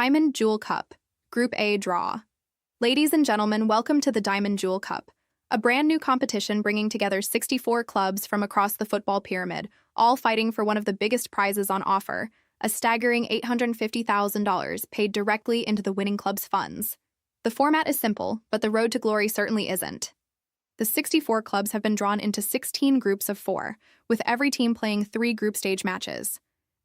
Diamond Jewel Cup, Group A draw. Ladies and gentlemen, welcome to the Diamond Jewel Cup, a brand new competition bringing together 64 clubs from across the football pyramid, all fighting for one of the biggest prizes on offer, a staggering $850,000 paid directly into the winning club's funds. The format is simple, but the road to glory certainly isn't. The 64 clubs have been drawn into 16 groups of 4, with every team playing 3 group stage matches.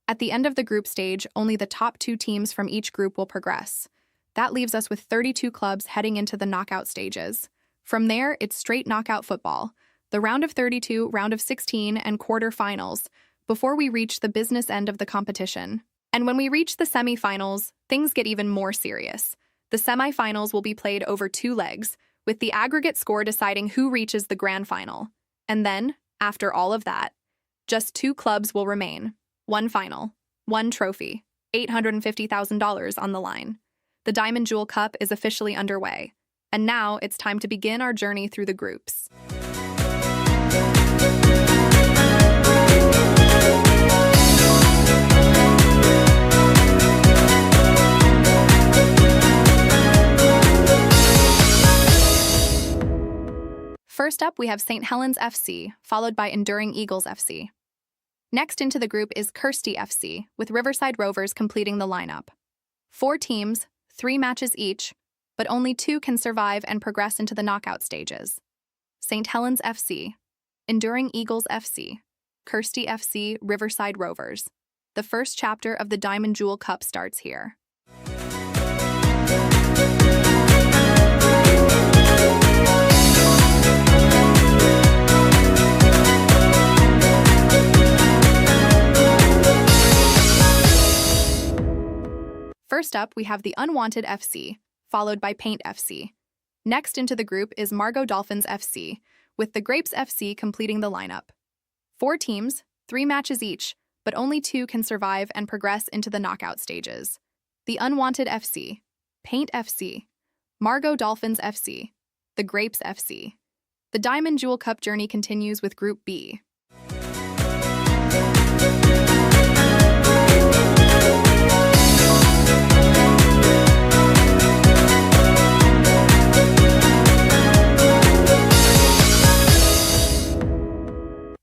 At the end of the group stage, only the top 2 teams from each group will progress. That leaves us with 32 clubs heading into the knockout stages. From there, it's straight knockout football, the round of 32, round of 16, and quarter-finals, before we reach the business end of the competition. And when we reach the semi-finals, things get even more serious. The semi-finals will be played over 2 legs, with the aggregate score deciding who reaches the grand final. And then, after all of that, just 2 clubs will remain. 1 final, 1 trophy, $850,000 on the line. The Diamond Jewel Cup is officially underway, and now it's time to begin our journey through the groups. First up, we have St. Helens FC, followed by Enduring Eagles FC. Next into the group is Kirsty FC, with Riverside Rovers completing the lineup. 4 teams, 3 matches each, but only 2 can survive and progress into the knockout stages. St. Helens FC, Enduring Eagles FC, Kirsty FC, Riverside Rovers. The first chapter of the Diamond Jewel Cup starts here. First up, we have the Unwanted FC, followed by Paint FC. Next into the group is Margot Dolphins FC, with the Grapes FC completing the lineup. 4 teams, 3 matches each, but only 2 can survive and progress into the knockout stages. The Unwanted FC, Paint FC, Margot Dolphins FC, the Grapes FC. The Diamond Jewel Cup journey continues with Group B.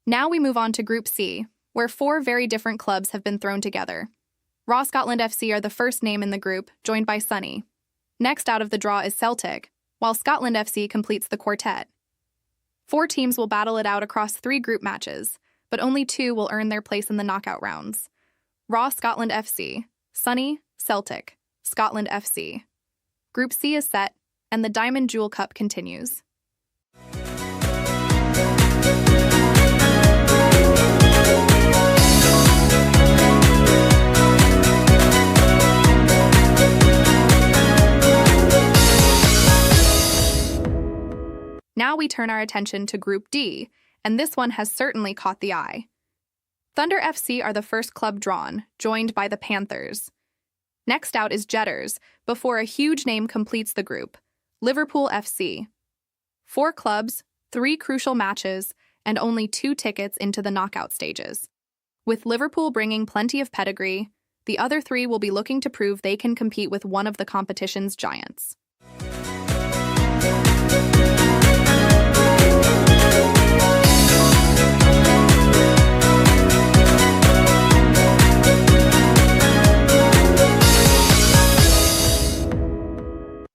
Now we move on to Group C, where 4 very different clubs have been thrown together. Raw Scotland FC are the first name in the group, joined by Sunny. Next out of the draw is Celtic, while Scotland FC completes the quartet. 4 teams will battle it out across 3 group matches, but only 2 will earn their place in the knockout rounds. Raw Scotland FC, Sunny, Celtic, Scotland FC. Group C is set, and the Diamond Jewel Cup continues. Now we turn our attention to Group D, and this one has certainly caught the eye. Thunder FC are the first club drawn, joined by the Panthers. Next out is Jetters, before a huge name completes the group, Liverpool FC. 4 clubs, 3 crucial matches, and only 2 tickets into the knockout stages. With Liverpool bringing plenty of pedigree, the other 3 will be looking to prove they can compete with one of the competition's giants.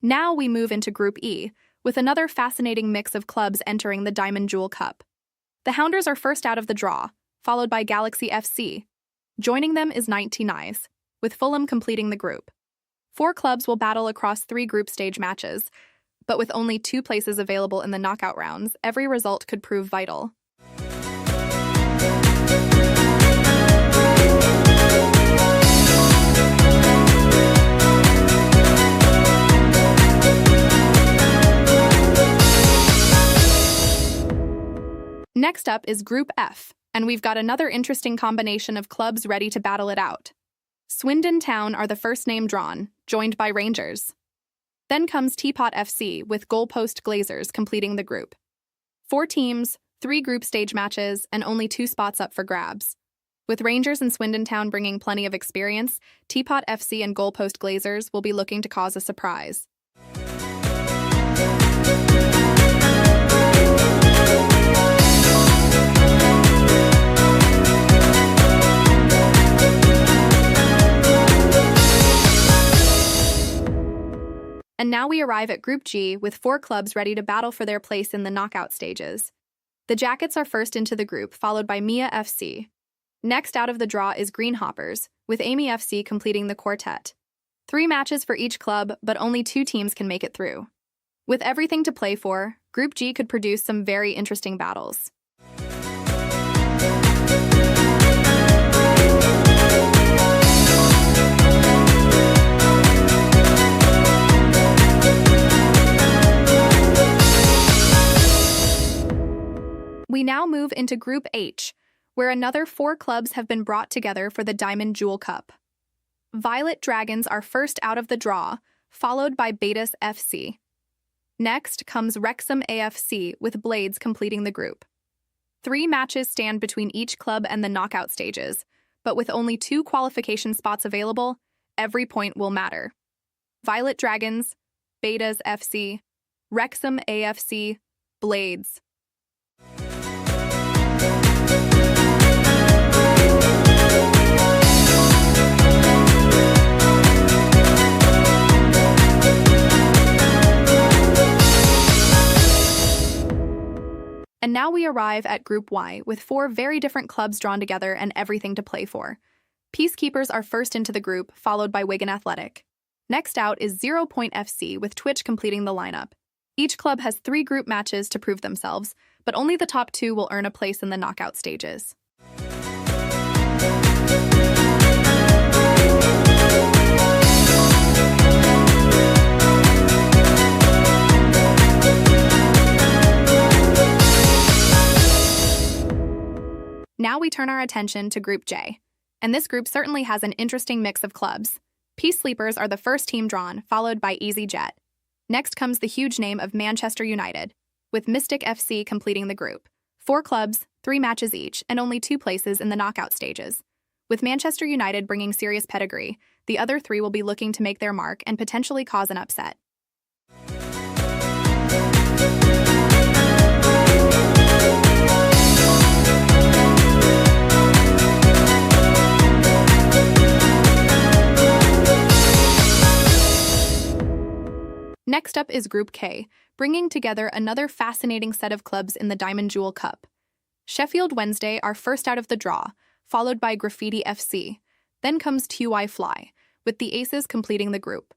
Now we move into Group E, with another fascinating mix of clubs entering the Diamond Jewel Cup. The Hounders are first out of the draw, followed by Galaxy FC. Joining them is 99s, with Fulham completing the group. 4 clubs will battle across 3 group stage matches, but with only 2 places available in the knockout rounds, every result could prove vital. Next up is Group F, and we've got another interesting combination of clubs ready to battle it out. Swindon Town are the first name drawn, joined by Rangers. Then comes Teapot FC, with Goalpost Glazers completing the group. 4 teams, 3 group stage matches, and only 2 spots up for grabs. With Rangers and Swindon Town bringing plenty of experience, Teapot FC and Goalpost Glazers will be looking to cause a surprise. And now we arrive at Group G with 4 clubs ready to battle for their place in the knockout stages. The Jackets are first into the group, followed by Mia FC. Next out of the draw is Greenhoppers, with Amy FC completing the quartet. 3 matches for each club, but only 2 teams can make it through. With everything to play for, Group G could produce some very interesting battles. We now move into Group H, where another 4 clubs have been brought together for the Diamond Jewel Cup. Violet Dragons are first out of the draw, followed by Betas FC. Next comes Wrexham AFC, with Blades completing the group. 3 matches stand between each club and the knockout stages, but with only 2 qualification spots available, every point will matter. Violet Dragons, Betas FC, Wrexham AFC, Blades. And now we arrive at Group Y, with 4 very different clubs drawn together and everything to play for. Peacekeepers are first into the group, followed by Wigan Athletic. Next out is 0 Point FC, with Twitch completing the lineup. Each club has 3 group matches to prove themselves, but only the top 2 will earn a place in the knockout stages. Now we turn our attention to Group J, and this group certainly has an interesting mix of clubs. Peace Sleepers are the first team drawn, followed by EasyJet. Next comes the huge name of Manchester United, with Mystic FC completing the group. 4 clubs, 3 matches each, and only 2 places in the knockout stages. With Manchester United bringing serious pedigree, the other 3 will be looking to make their mark and potentially cause an upset. Next up is Group K, bringing together another fascinating set of clubs in the Diamond Jewel Cup. Sheffield Wednesday are first out of the draw, followed by Graffiti FC. Then comes TY Fly, with the Aces completing the group.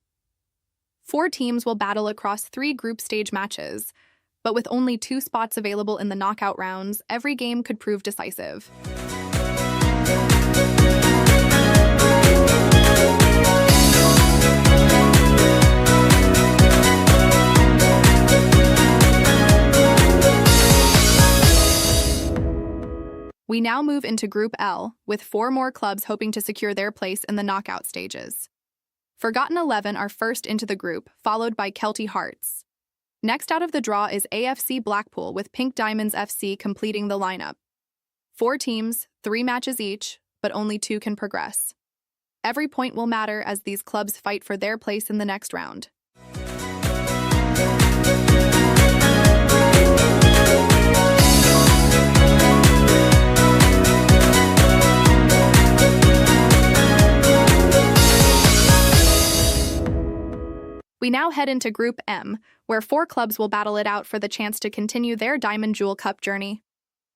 4 teams will battle across 3 group stage matches, but with only 2 spots available in the knockout rounds, every game could prove decisive. We now move into Group L, with 4 more clubs hoping to secure their place in the knockout stages. Forgotten 11 are first into the group, followed by Kelty Hearts. Next out of the draw is AFC Blackpool, with Pink Diamonds FC completing the lineup. 4 teams, 3 matches each, but only 2 can progress. Every point will matter as these clubs fight for their place in the next round. We now head into Group M, where 4 clubs will battle it out for the chance to continue their Diamond Jewel Cup journey.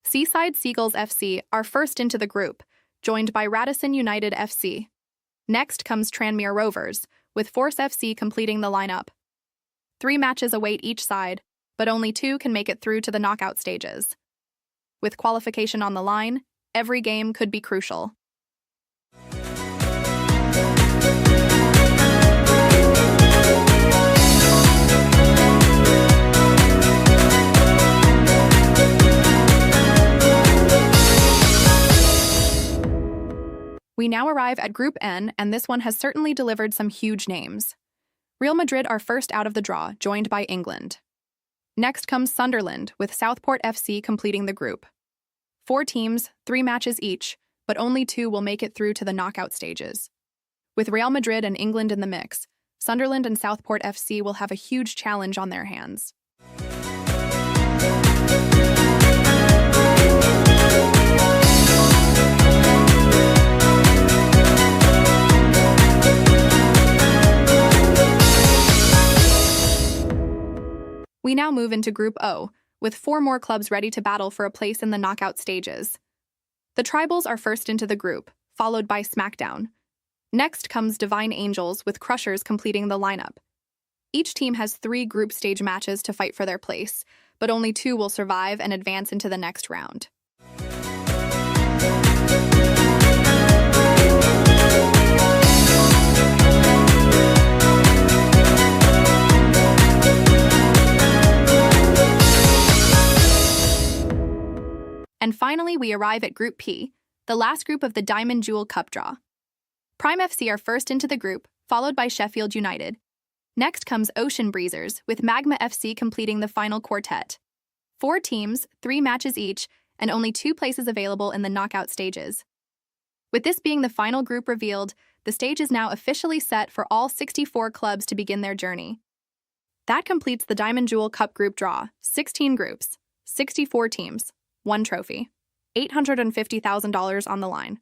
Seaside Seagulls FC are first into the group, joined by Radisson United FC. Next comes Tranmere Rovers, with Force FC completing the lineup. 3 matches await each side, but only 2 can make it through to the knockout stages. With qualification on the line, every game could be crucial. We now arrive at Group N, and this one has certainly delivered some huge names. Real Madrid are first out of the draw, joined by England. Next comes Sunderland, with Southport FC completing the group. 4 teams, 3 matches each, but only 2 will make it through to the knockout stages. With Real Madrid and England in the mix, Sunderland and Southport FC will have a huge challenge on their hands. We now move into Group O, with 4 more clubs ready to battle for a place in the knockout stages. The Tribals are first into the group, followed by SmackDown. Next comes Divine Angels, with Crushers completing the lineup. Each team has 3 group stage matches to fight for their place, but only 2 will survive and advance into the next round. And finally, we arrive at Group P, the last group of the Diamond Jewel Cup draw. Prime FC are first into the group, followed by Sheffield United. Next comes Ocean Breezers, with Magma FC completing the final quartet. 4 teams, 3 matches each, and only 2 places available in the knockout stages. With this being the final group revealed, the stage is now officially set for all 64 clubs to begin their journey. That completes the Diamond Jewel Cup group draw: 16 groups, 64 teams, 1 trophy, $850,000 on the line.